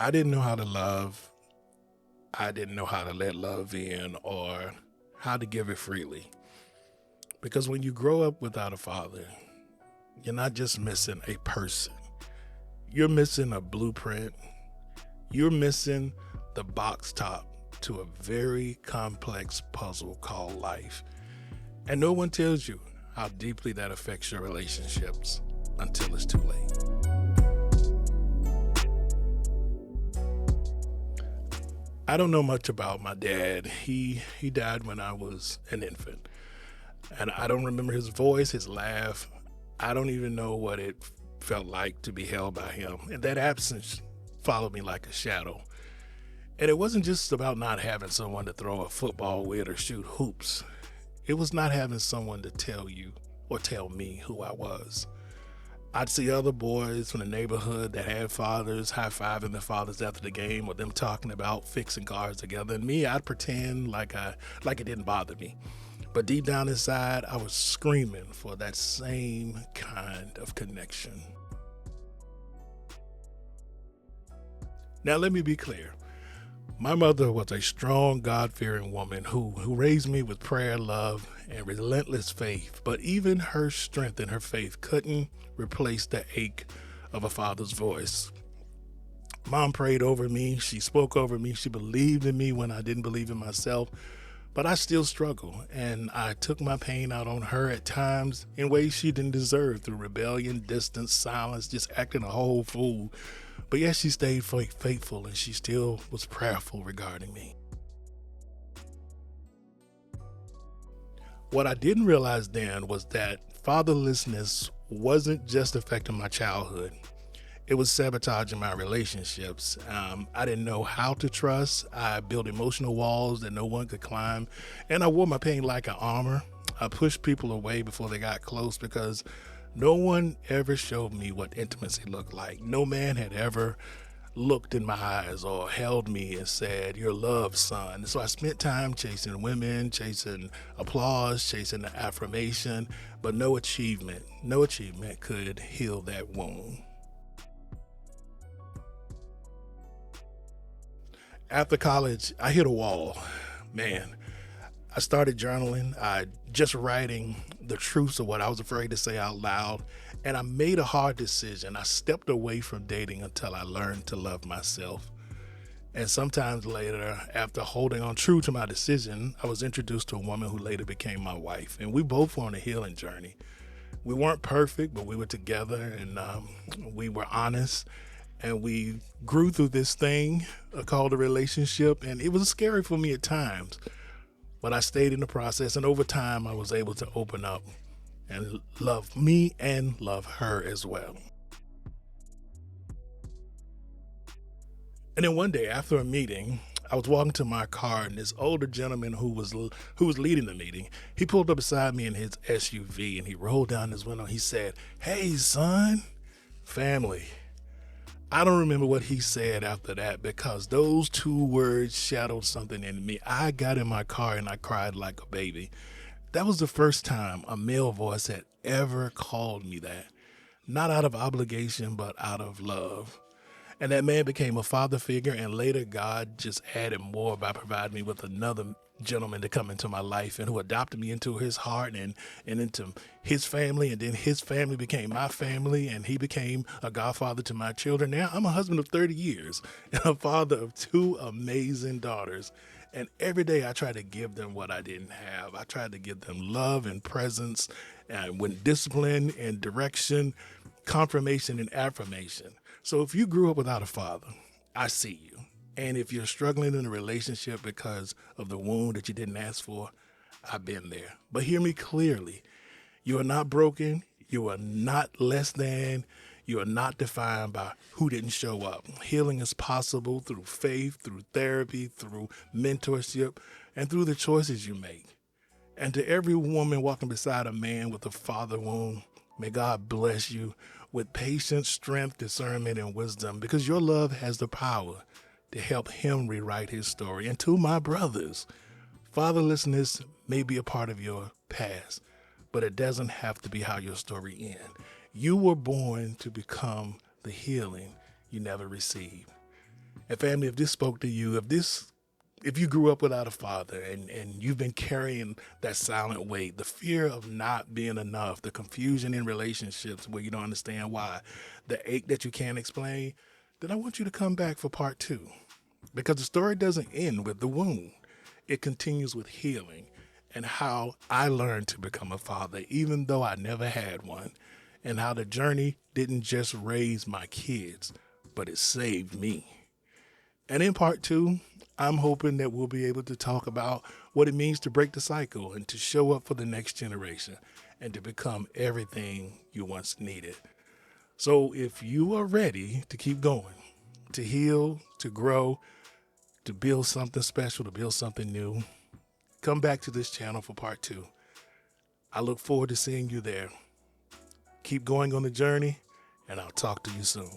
I didn't know how to love. I didn't know how to let love in or how to give it freely. Because when you grow up without a father, you're not just missing a person, you're missing a blueprint, you're missing the box top to a very complex puzzle called life. And no one tells you how deeply that affects your relationships until it's too late. I don't know much about my dad. He died when I was an infant. And I don't remember his voice, his laugh. I don't even know what it felt like to be held by him. And that absence followed me like a shadow. And it wasn't just about not having someone to throw a football with or shoot hoops. It was not having someone to tell you or tell me who I was. I'd see other boys from the neighborhood that had fathers high-fiving their fathers after the game or them talking about fixing cars together. And me, I'd pretend like it didn't bother me. But deep down inside, I was screaming for that same kind of connection. Now, let me be clear. My mother was a strong, God-fearing woman who raised me with prayer, love, and relentless faith. But even her strength and her faith couldn't replace the ache of a father's voice. Mom prayed over me. She spoke over me. She believed in me when I didn't believe in myself. But I still struggle, and I took my pain out on her at times in ways she didn't deserve through rebellion, distance, silence, just acting a whole fool. But yes, she stayed faithful, and she still was prayerful regarding me. What I didn't realize then was that fatherlessness wasn't just affecting my childhood. It was sabotaging my relationships. I didn't know how to trust. I built emotional walls that no one could climb. And I wore my pain like an armor. I pushed people away before they got close because no one ever showed me what intimacy looked like. No man had ever looked in my eyes or held me and said, "You're loved, son." So I spent time chasing women, chasing applause, chasing the affirmation, but no achievement could heal that wound. After college, I hit a wall. Man, I started journaling, I just writing the truths of what I was afraid to say out loud, and I made a hard decision. I stepped away from dating until I learned to love myself. And sometimes later, after holding on true to my decision, I was introduced to a woman who later became my wife, and we both were on a healing journey. We weren't perfect, but we were together, and we were honest, and we grew through this thing called a relationship, and it was scary for me at times, but I stayed in the process, and over time I was able to open up and love me and love her as well. And then one day after a meeting, I was walking to my car, and this older gentleman who was leading the meeting, he pulled up beside me in his SUV, and he rolled down his window. He said, "Hey, son, family." I don't remember what he said after that because those two words shadowed something in me. I got in my car and I cried like a baby. That was the first time a male voice had ever called me that. Not out of obligation, but out of love. And that man became a father figure, and later God just added more by providing me with another gentleman to come into my life and who adopted me into his heart and into his family, and then his family became my family, and he became a godfather to my children. Now I'm a husband of 30 years and a father of two amazing daughters. And every day I try to give them what I didn't have. I tried to give them love and presence, and with discipline and direction, confirmation and affirmation. So if you grew up without a father, I see you. And if you're struggling in a relationship because of the wound that you didn't ask for, I've been there. But hear me clearly. You are not broken. You are not less than. You are not defined by who didn't show up. Healing is possible through faith, through therapy, through mentorship, and through the choices you make. And to every woman walking beside a man with a father wound, may God bless you with patience, strength, discernment, and wisdom, because your love has the power to help him rewrite his story. And to my brothers, fatherlessness may be a part of your past, but it doesn't have to be how your story ends. You were born to become the healing you never received. And family, if this spoke to you, if you grew up without a father and you've been carrying that silent weight, the fear of not being enough, the confusion in relationships where you don't understand why, the ache that you can't explain, then I want you to come back for part 2. Because the story doesn't end with the wound. It continues with healing and how I learned to become a father, even though I never had one, and how the journey didn't just raise my kids, but it saved me. And in part 2, I'm hoping that we'll be able to talk about what it means to break the cycle and to show up for the next generation and to become everything you once needed. So if you are ready to keep going, to heal, to grow, to build something special, to build something new, come back to this channel for part 2. I look forward to seeing you there. Keep going on the journey, and I'll talk to you soon.